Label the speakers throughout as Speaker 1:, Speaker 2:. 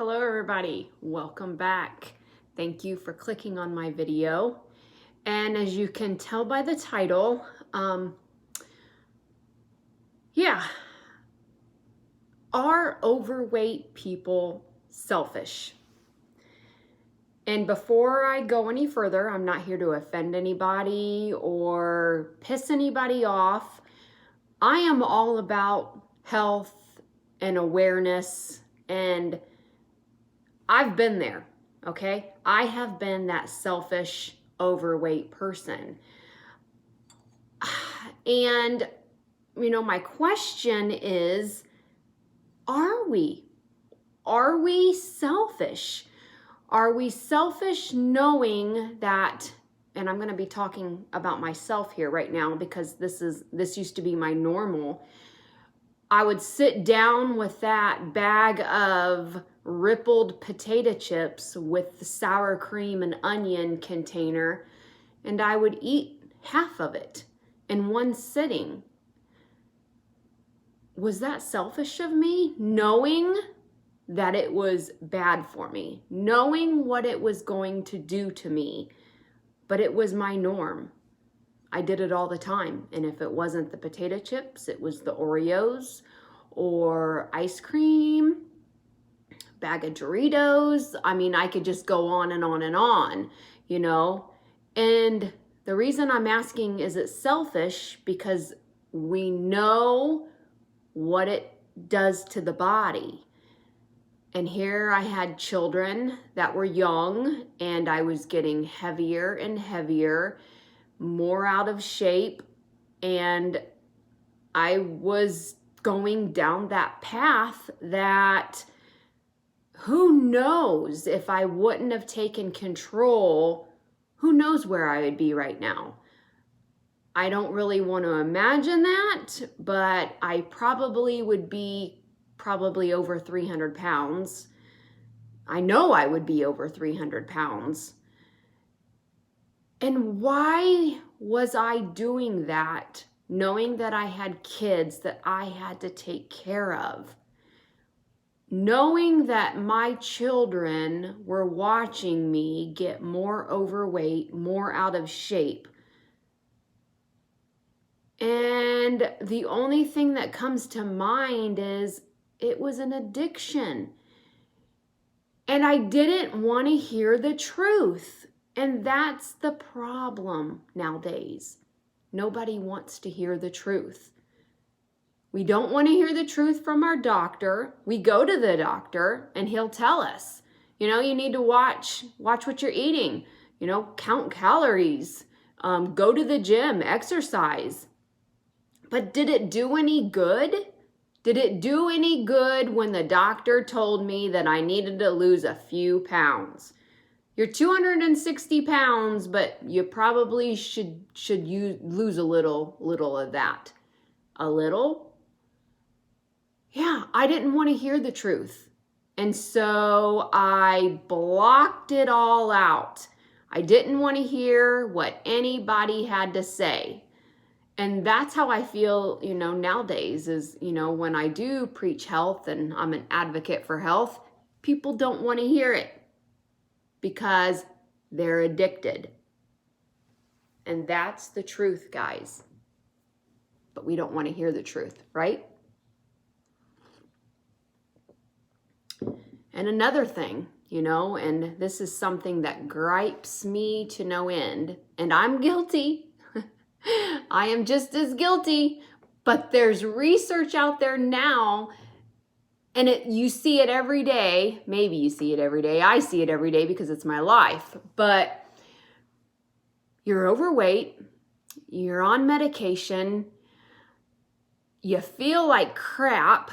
Speaker 1: Hello everybody, welcome back. Thank you for clicking on my video. And as you can tell by the title, are overweight people selfish? And before I go any further, I'm not here to offend anybody or piss anybody off. I am all about health and awareness, and I've been there, okay? I have been that selfish, overweight person. And, my question is, are we? Are we selfish? Are we selfish knowing that, and I'm going to be talking about myself here right now because this used to be my normal. I would sit down with that bag of rippled potato chips with the sour cream and onion container, and I would eat half of it in one sitting. Was that selfish of me, knowing that it was bad for me, knowing what it was going to do to me? But it was my norm. I did it all the time. And if it wasn't the potato chips, it was the Oreos or ice cream, bag of Doritos. I could just go on and on and on, And the reason I'm asking, is it selfish? Because we know what it does to the body. And here I had children that were young, and I was getting heavier and heavier, more out of shape, and I was going down that path that who knows, if I wouldn't have taken control, who knows where I would be right now. I don't really want to imagine that, but I probably would be over 300 pounds. I know I would be over 300 pounds. And why was I doing that, knowing that I had kids that I had to take care of? Knowing that my children were watching me get more overweight, more out of shape. And the only thing that comes to mind is it was an addiction. And I didn't want to hear the truth. And that's the problem nowadays. Nobody wants to hear the truth. We don't want to hear the truth from our doctor. We go to the doctor and he'll tell us, you need to watch what you're eating, count calories, go to the gym, exercise. But did it do any good? Did it do any good when the doctor told me that I needed to lose a few pounds? You're 260 pounds, but you probably should lose a little of that. A little? Yeah, I didn't want to hear the truth. And so I blocked it all out. I didn't want to hear what anybody had to say. And that's how I feel, nowadays is, when I do preach health and I'm an advocate for health, people don't want to hear it because they're addicted. And that's the truth, guys. But we don't want to hear the truth, right? And another thing, and this is something that gripes me to no end, and I'm guilty. I am just as guilty, but there's research out there now, and you see it every day. Maybe you see it every day. I see it every day because it's my life. But you're overweight, you're on medication, you feel like crap,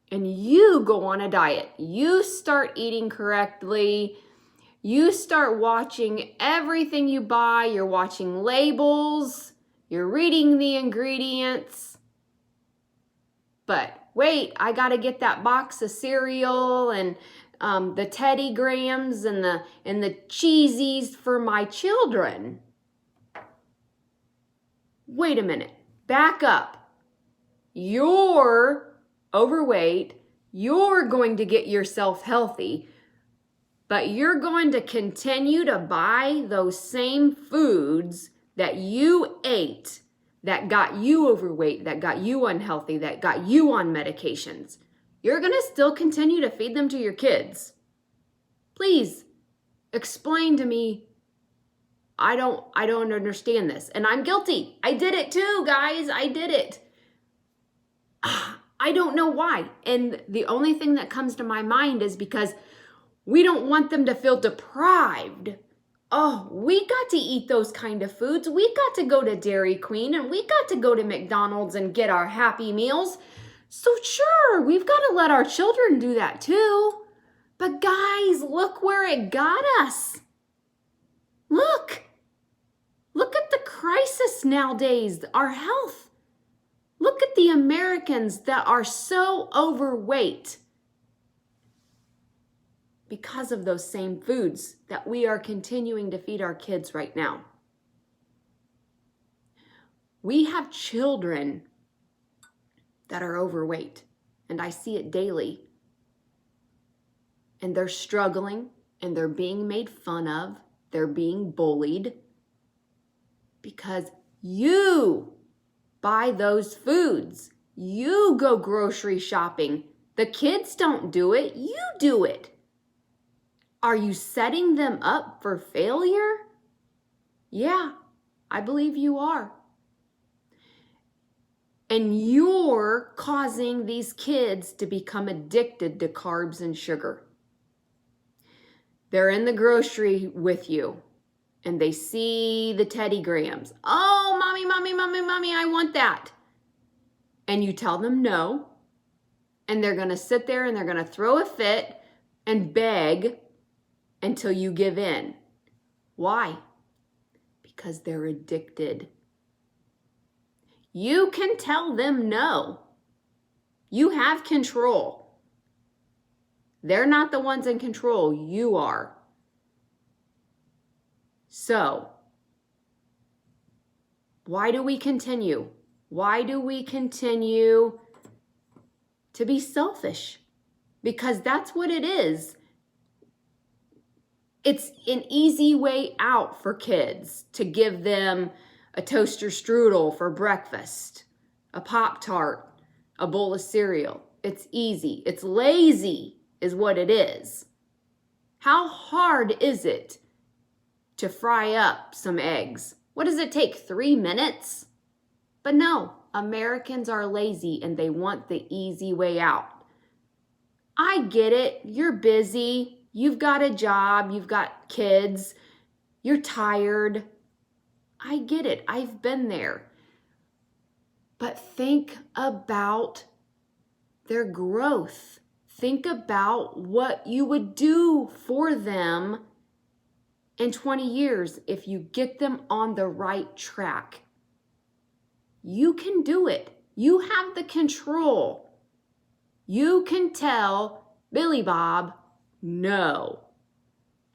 Speaker 1: and you go on a diet. You start eating correctly. You start watching everything you buy. You're watching labels. You're reading the ingredients. But wait, I got to get that box of cereal and the Teddy Grahams and the cheesies for my children. Wait a minute. Back up. You're overweight. you're going to get yourself healthy, but you're going to continue to buy those same foods that you ate that got you overweight, that got you unhealthy, that got you on medications. You're going to still continue to feed them to your kids. Please explain to me. I don't understand this. And I'm guilty. I did it too, guys. I did it. I don't know why. And the only thing that comes to my mind is because we don't want them to feel deprived. Oh, we got to eat those kind of foods. We got to go to Dairy Queen and we got to go to McDonald's and get our Happy Meals. So sure, we've got to let our children do that too. But guys, look where it got us. Look at the crisis nowadays, our health. Look at the Americans that are so overweight because of those same foods that we are continuing to feed our kids right now. We have children that are overweight, and I see it daily. And they're struggling, and they're being made fun of, they're being bullied because you buy those foods. You go grocery shopping. The kids don't do it, you do it. Are you setting them up for failure? Yeah, I believe you are. And you're causing these kids to become addicted to carbs and sugar. They're in the grocery with you and they see the Teddy Grahams. Oh, mommy, I want that. And you tell them no. And they're going to sit there and they're going to throw a fit and beg until you give in. Why? Because they're addicted. You can tell them no. You have control. They're not the ones in control. You are. So, why do we continue? Why do we continue to be selfish? Because that's what it is. It's an easy way out for kids to give them a toaster strudel for breakfast, a Pop-Tart, a bowl of cereal. It's easy. It's lazy is what it is. How hard is it to fry up some eggs? What does it take, 3 minutes? But no, Americans are lazy and they want the easy way out. I get it. You're busy. You've got a job. You've got kids. You're tired. I get it. I've been there. But think about their growth. Think about what you would do for them in 20 years if you get them on the right track. You can do it. You have the control. You can tell Billy Bob no.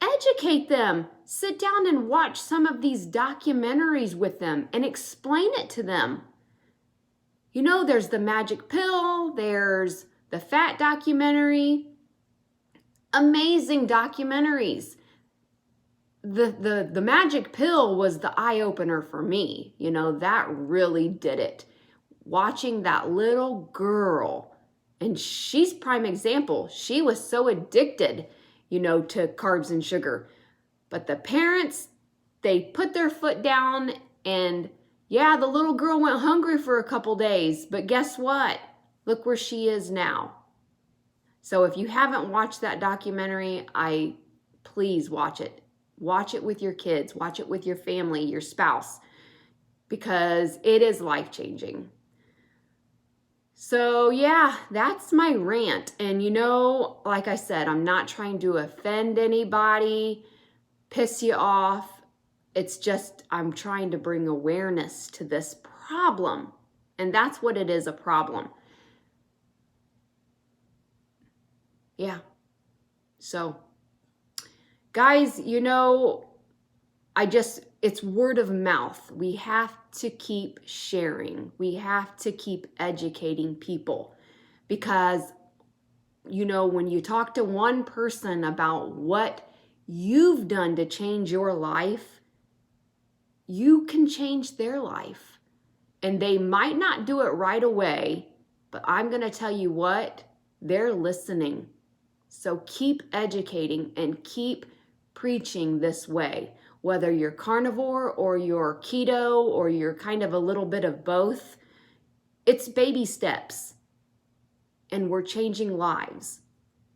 Speaker 1: Educate them. Sit down and watch some of these documentaries with them and explain it to them. You know, there's the magic pill, there's the fat documentary. Amazing documentaries. The magic pill was the eye-opener for me. You know, that really did it. Watching that little girl, and she's prime example. She was so addicted, you know, to carbs and sugar. But the parents, they put their foot down and yeah, the little girl went hungry for a couple days, but guess what? Look where she is now. So if you haven't watched that documentary, please watch it. Watch it with your kids, watch it with your family, your spouse, because it is life-changing. So yeah, that's my rant. And you know, like I said, I'm not trying to offend anybody, piss you off. It's just, I'm trying to bring awareness to this problem. And that's what it is, a problem. Yeah. So, guys, you know, it's word of mouth. We have to keep sharing. We have to keep educating people because when you talk to one person about what you've done to change your life, you can change their life. And they might not do it right away, but I'm going to tell you what, they're listening. So keep educating and keep preaching this way. Whether you're carnivore or you're keto or you're kind of a little bit of both, it's baby steps. And we're changing lives.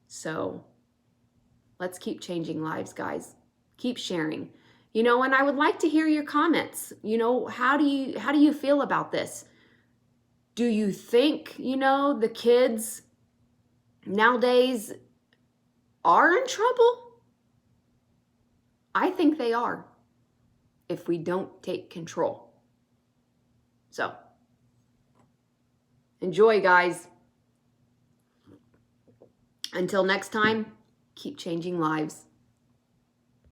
Speaker 1: So let's keep changing lives, guys. Keep sharing. And I would like to hear your comments. How do you feel about this? Do you think, the kids nowadays are in trouble? I think they are if we don't take control. So, enjoy, guys. Until next time, keep changing lives.